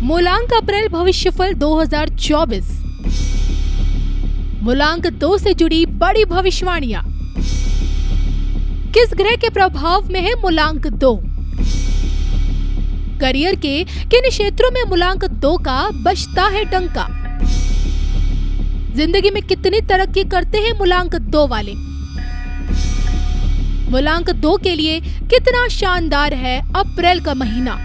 मूलांक अप्रैल भविष्यफल 2024। मूलांक 2 से जुड़ी बड़ी भविष्यवाणियां। किस ग्रह के प्रभाव में है मूलांक 2? करियर के किन क्षेत्रों में मूलांक 2 का बजता है डंका? जिंदगी में कितनी तरक्की करते हैं मूलांक 2 वाले? मूलांक 2 के लिए कितना शानदार है अप्रैल का महीना?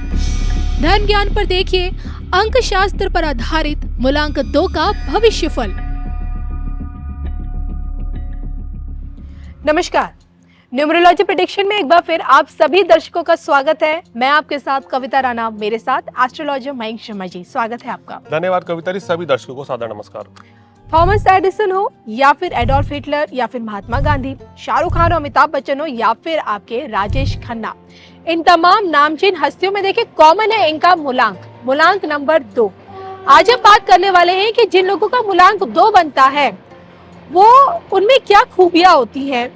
धर्म ज्ञान पर देखिए अंक शास्त्र पर आधारित मूलांक 2 का भविष्यफल। नमस्कार, न्यूमरोलॉजी प्रेडिक्शन में एक बार फिर आप सभी दर्शकों का स्वागत है। मैं आपके साथ कविता राणा, मेरे साथ एस्ट्रोलॉजर मयंक शर्मा जी। स्वागत है आपका। धन्यवाद कविता जी। सभी दर्शकों को सादर नमस्कार। थॉमस एडिसन हो या फिर एडोल्फ हिटलर या फिर महात्मा गांधी, शाहरुख खान और अमिताभ बच्चन हो या फिर आपके राजेश खन्ना, इन तमाम नामचीन हस्तियों में देखिए कॉमन है इनका मूलांक नंबर 2। आज हम बात करने वाले हैं कि जिन लोगों का मूलांक 2 बनता है वो उनमें क्या खूबियां होती हैं,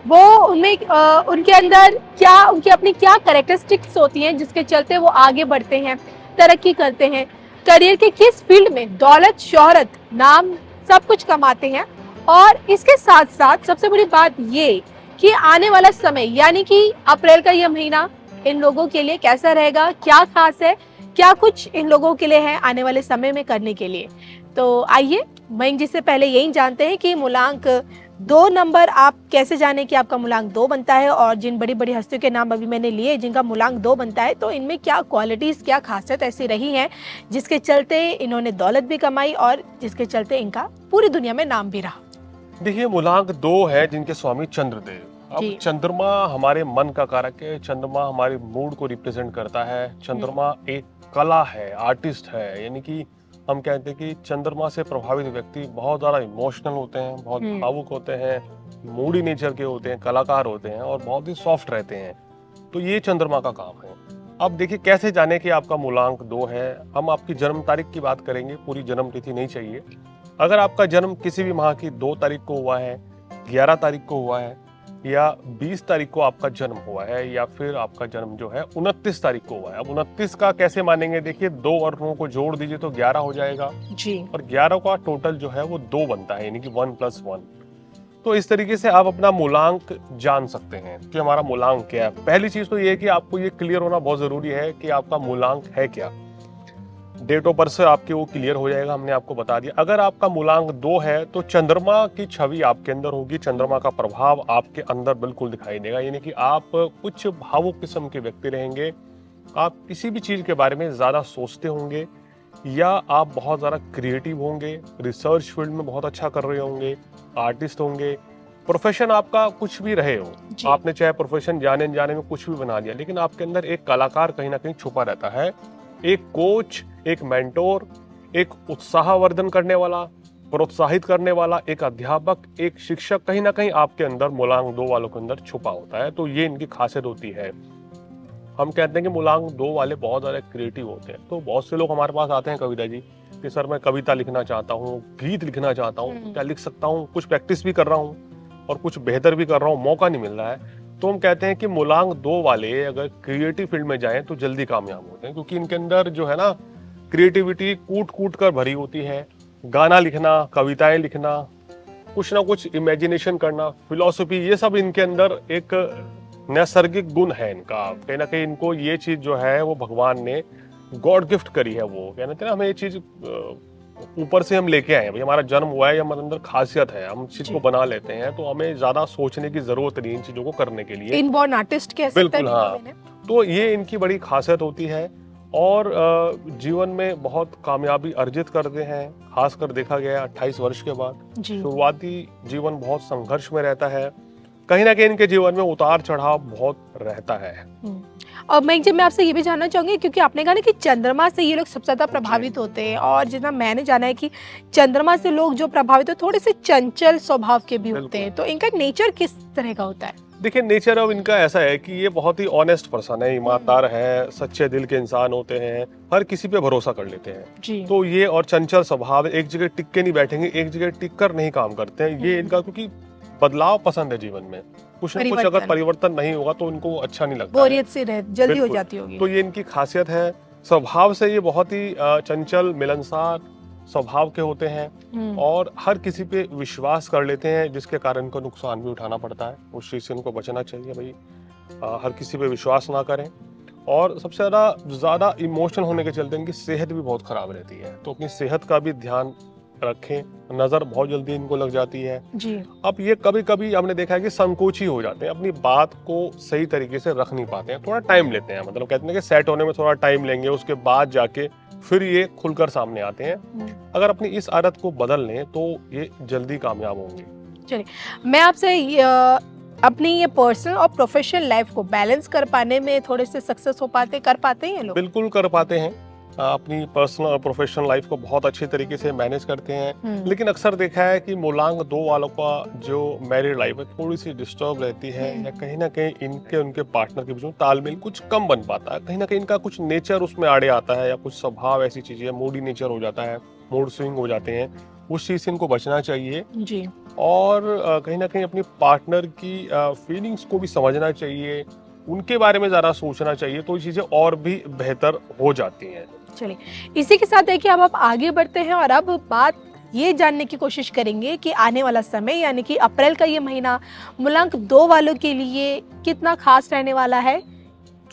वो उनमें उनके अंदर क्या, उनकी अपनी क्या कैरेक्टरिस्टिक्स होती हैं जिसके चलते वो आगे बढ़ते हैं, तरक्की करते हैं, करियर के किस फील्ड में दौलत, शोहरत, नाम सब कुछ कमाते हैं। और इसके साथ साथ सबसे बड़ी बात ये कि आने वाला समय यानी कि अप्रैल का यह महीना इन लोगों के लिए कैसा रहेगा, क्या खास है, क्या कुछ इन लोगों के लिए है आने वाले समय में करने के लिए। तो आइए मयंक जी से पहले यही जानते हैं कि मूलांक 2 नंबर आप कैसे जाने कि आपका मूलांक 2 बनता है, और जिन बड़ी बड़ी हस्तियों के नाम अभी मैंने लिए जिनका मूलांक 2 बनता है तो इनमें क्या क्वालिटीज, क्या खासियत ऐसी रही है जिसके चलते इन्होंने दौलत भी कमाई और जिसके चलते इनका पूरी दुनिया में नाम भी रहा। देखिए, मूलांक 2 है जिनके स्वामी चंद्रदेव। अब चंद्रमा हमारे मन का कारक है, चंद्रमा हमारे मूड को रिप्रेजेंट करता है, चंद्रमा एक कला है, आर्टिस्ट है। यानी कि हम कहते हैं कि चंद्रमा से प्रभावित व्यक्ति बहुत ज्यादा इमोशनल होते हैं, बहुत भावुक होते हैं, मूडी नेचर के होते हैं, कलाकार होते हैं और बहुत ही सॉफ्ट रहते हैं। तो ये चंद्रमा का काम है। अब देखिए कैसे जाने कि आपका मूलांक 2 है। हम आपकी जन्म तारीख की बात करेंगे, पूरी जन्म तिथि नहीं चाहिए। अगर आपका जन्म किसी भी माह की 2 तारीख को हुआ है, 11 तारीख को हुआ है या 20 तारीख को आपका जन्म हुआ है या फिर आपका जन्म जो है 29 तारीख को हुआ है। अब 29 का कैसे मानेंगे? देखिए 2 और 9 को जोड़ दीजिए तो 11 हो जाएगा जी, और 11 का टोटल जो है वो 2 बनता है, यानी कि 1 + 1। तो इस तरीके से आप अपना मूलांक जान सकते हैं कि हमारा मूलांक क्या है। पहली चीज तो ये है कि आपको ये क्लियर होना बहुत जरूरी है कि आपका मूलांक है क्या। डेट ऑफ बर्थ से आपके वो क्लियर हो जाएगा, हमने आपको बता दिया। अगर आपका मूलांक 2 है तो चंद्रमा की छवि आपके अंदर होगी, चंद्रमा का प्रभाव आपके अंदर बिल्कुल दिखाई देगा। यानी कि आप कुछ भावुक किस्म के व्यक्ति रहेंगे, आप किसी भी चीज के बारे में ज्यादा सोचते होंगे या आप बहुत ज्यादा क्रिएटिव होंगे, रिसर्च फील्ड में बहुत अच्छा कर रहे होंगे, आर्टिस्ट होंगे। प्रोफेशन आपका कुछ भी रहे हो, आपने चाहे प्रोफेशन जाने में कुछ भी बना दिया, लेकिन आपके अंदर एक कलाकार कहीं ना कहीं छुपा रहता है। एक कोच, एक मेंटोर, एक उत्साहवर्धन करने वाला, प्रोत्साहित करने वाला, एक अध्यापक, एक शिक्षक कहीं ना कहीं आपके अंदर मूलांक 2 वालों के अंदर छुपा होता है। तो ये इनकी खासियत होती है। हम कहते हैं कि मूलांक 2 वाले बहुत ज्यादा क्रिएटिव होते हैं। तो बहुत से लोग हमारे पास आते हैं कविता जी कि सर मैं कविता लिखना चाहता हूँ, गीत लिखना चाहता हूँ, क्या लिख सकता हूँ? कुछ प्रैक्टिस भी कर रहा हूँ और कुछ बेहतर भी कर रहा हूँ, मौका नहीं मिल रहा है। तो हम कहते हैं कि मूलांक 2 वाले अगर क्रिएटिव फील्ड में जाएं तो जल्दी कामयाब होते हैं, क्योंकि इनके अंदर जो है ना क्रिएटिविटी कूट कूट कर भरी होती है। गाना लिखना, कविताएं लिखना, कुछ ना कुछ इमेजिनेशन करना, फिलॉसफी, ये सब इनके अंदर एक नैसर्गिक गुण है इनका। कहीं ना कहीं इनको ये चीज जो है वो भगवान ने गॉड गिफ्ट करी है। वो कहते हैं ना, हमें ये चीज ऊपर से हम लेके आए हैं। भाई हमारा जन्म हुआ है, हमारे अंदर खासियत है, हम चीज को बना लेते हैं, तो हमें ज्यादा सोचने की जरूरत नहीं इन चीजों को करने के लिए। इनबॉर्न आर्टिस्ट कह सकते हैं। बिल्कुल हाँ। तो ये इनकी बड़ी खासियत होती है और जीवन में बहुत कामयाबी अर्जित करते हैं। खासकर देखा गया 28 वर्ष के बाद शुरुआती जीवन बहुत संघर्ष में रहता है। कहीं ना कहीं इनके जीवन में उतार चढ़ाव बहुत रहता है। और मैं आपसे ये भी जानना चाहूंगी, क्योंकि आपने कहा ना कि चंद्रमा से ये लोग सबसे ज्यादा प्रभावित होते हैं, और जितना मैंने जाना है कि चंद्रमा से लोग जो प्रभावित होते थोड़े से चंचल स्वभाव के भी होते हैं, तो इनका नेचर किस तरह का होता है? देखिए, नेचर अब इनका ऐसा है कि ये बहुत ही ऑनेस्ट पर्सन है, ईमानदार है, सच्चे दिल के इंसान होते हैं, हर किसी पे भरोसा कर लेते हैं। तो ये और चंचल स्वभाव, एक जगह टिक के नहीं बैठेंगे, एक जगह टिक कर नहीं काम करते हैं। ये इनका, क्योंकि बदलाव पसंद है जीवन में, कुछ न कुछ अगर परिवर्तन नहीं होगा तो इनको अच्छा नहीं लगता, बोरियत से जल्दी हो जाती होगी। तो ये इनकी खासियत है। स्वभाव से ये बहुत ही चंचल, मिलनसार स्वभाव के होते हैं और हर किसी पे विश्वास कर लेते हैं, जिसके कारण इनको नुकसान भी उठाना पड़ता है। उस चीज़ से इनको बचना चाहिए भाई। हर किसी पे विश्वास ना करें। और सबसे ज़्यादा इमोशनल होने के चलते इनकी सेहत भी बहुत ख़राब रहती है, तो अपनी सेहत का भी ध्यान रखें। नज़र बहुत जल्दी इनको लग जाती है जी। अब ये कभी कभी हमने देखा है कि संकोची हो जाते हैं, अपनी बात को सही तरीके से रख नहीं पाते हैं, थोड़ा टाइम लेते हैं। मतलब कहते हैं कि सेट होने में थोड़ा टाइम लेंगे, उसके बाद जाके फिर ये खुलकर सामने आते हैं। अगर अपनी इस आदत को बदल लें तो ये जल्दी कामयाब होंगे। चलिए, मैं आपसे अपनी ये पर्सनल और प्रोफेशनल लाइफ को बैलेंस कर पाने में थोड़े से सक्सेस कर पाते हैं ये लोग? बिल्कुल कर पाते हैं। अपनी पर्सनल और प्रोफेशनल लाइफ को बहुत अच्छे तरीके से मैनेज करते हैं। लेकिन अक्सर देखा है कि मूलांक 2 वालों का जो मैरिड लाइफ है थोड़ी सी डिस्टर्ब रहती है, या कहीं ना कहीं इनके उनके पार्टनर के बीच में तालमेल कुछ कम बन पाता है। कहीं ना कहीं इनका कुछ नेचर उसमें आड़े आता है, या कुछ स्वभाव ऐसी चीजें, मूडी नेचर हो जाता है, मूड स्विंग हो जाते हैं। उस चीज से इनको बचना चाहिए जी। और कहीं ना कहीं अपनी पार्टनर की फीलिंग्स को भी समझना चाहिए, उनके बारे में ज़्यादा सोचना चाहिए, तो ये चीज़ें और भी बेहतर हो जाती हैं। चलिए, इसी के साथ देखिए अब आप आगे बढ़ते हैं और अब बात ये जानने की कोशिश करेंगे कि आने वाला समय यानी कि अप्रैल का ये महीना मूलांक 2 वालों के लिए कितना खास रहने वाला है,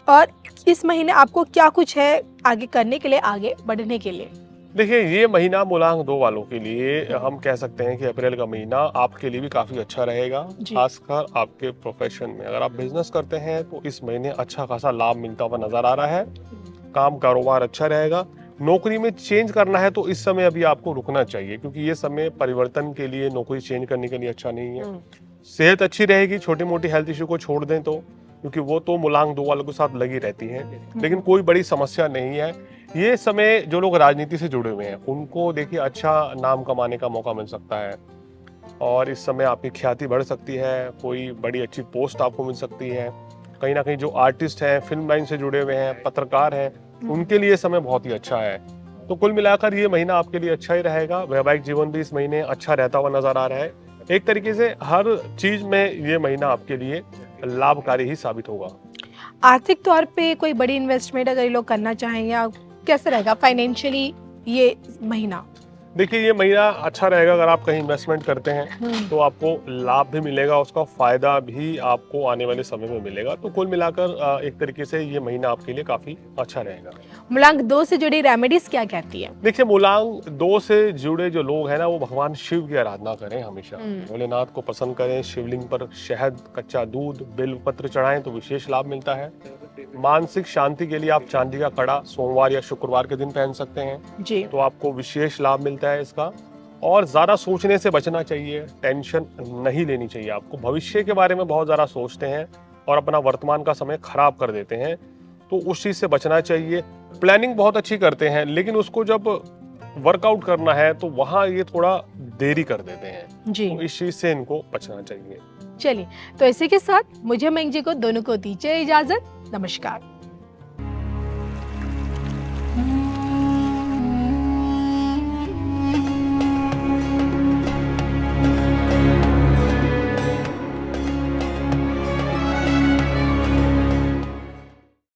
और इस महीने आपको क्या कुछ है आगे करने के लिए, आगे बढ़ने के लिए। देखिए, ये महीना मूलांक 2 वालों के लिए हम कह सकते हैं कि अप्रैल का महीना आपके लिए भी काफी अच्छा रहेगा, खासकर आपके प्रोफेशन में। अगर आप बिजनेस करते हैं तो इस महीने अच्छा खासा लाभ मिलता हुआ नजर आ रहा है। काम कारोबार अच्छा रहेगा। नौकरी में चेंज करना है तो इस समय अभी आपको रुकना चाहिए, क्योंकि ये समय परिवर्तन के लिए, नौकरी चेंज करने के लिए अच्छा नहीं है। सेहत अच्छी रहेगी, छोटी मोटी हेल्थ इश्यू को छोड़ दें तो, क्योंकि वो तो मूलांक 2 वालों के साथ लगी रहती है, लेकिन कोई बड़ी समस्या नहीं है। ये समय जो लोग राजनीति से जुड़े हुए हैं उनको देखिए अच्छा नाम कमाने का मौका मिल सकता है, और इस समय आपकी ख्याति बढ़ सकती है, कोई बड़ी अच्छी पोस्ट आपको मिल सकती है। कहीं ना कहीं जो आर्टिस्ट हैं, फिल्म लाइन से जुड़े हुए हैं, पत्रकार हैं, उनके लिए समय बहुत ही अच्छा है। तो कुल मिलाकर ये महीना आपके लिए अच्छा ही रहेगा। वैवाहिक जीवन भी इस महीने अच्छा रहता हुआ नजर आ रहा है। एक तरीके से हर चीज में ये महीना आपके लिए लाभकारी ही साबित होगा। आर्थिक तौर पे कोई बड़ी इन्वेस्टमेंट अगर ये लोग करना चाहें, या कैसे रहेगा फाइनेंशियली ये महीना? देखिए, ये महीना अच्छा रहेगा। अगर आप कहीं इन्वेस्टमेंट करते हैं तो आपको लाभ भी मिलेगा, उसका फायदा भी आपको आने वाले समय में मिलेगा। तो कुल मिलाकर एक तरीके से ये महीना आपके लिए काफी अच्छा रहेगा। मूलांक 2 से जुड़ी रेमेडीज क्या कहती है? देखिए, मूलांक 2 से जुड़े जो लोग हैं ना, वो भगवान शिव की आराधना करें हमेशा। भोलेनाथ को प्रसन्न करें, शिवलिंग पर शहद, कच्चा दूध, बेल पत्र चढ़ाएं तो विशेष लाभ मिलता है। मानसिक शांति के लिए आप चांदी का कड़ा सोमवार या शुक्रवार के दिन पहन सकते हैं जी। तो आपको विशेष लाभ मिलता है इसका। और ज्यादा सोचने से बचना चाहिए, टेंशन नहीं लेनी चाहिए आपको। भविष्य के बारे में बहुत ज्यादा सोचते हैं और अपना वर्तमान का समय खराब कर देते हैं, तो उस चीज से बचना चाहिए। प्लानिंग बहुत अच्छी करते हैं, लेकिन उसको जब वर्कआउट करना है तो वहां ये थोड़ा देरी कर देते हैं जी। तो इस चीज से इनको बचना चाहिए। चलिए, तो इसी के साथ मुझे, मयंक जी को, दोनों को दीजिए इजाजत। नमस्कार।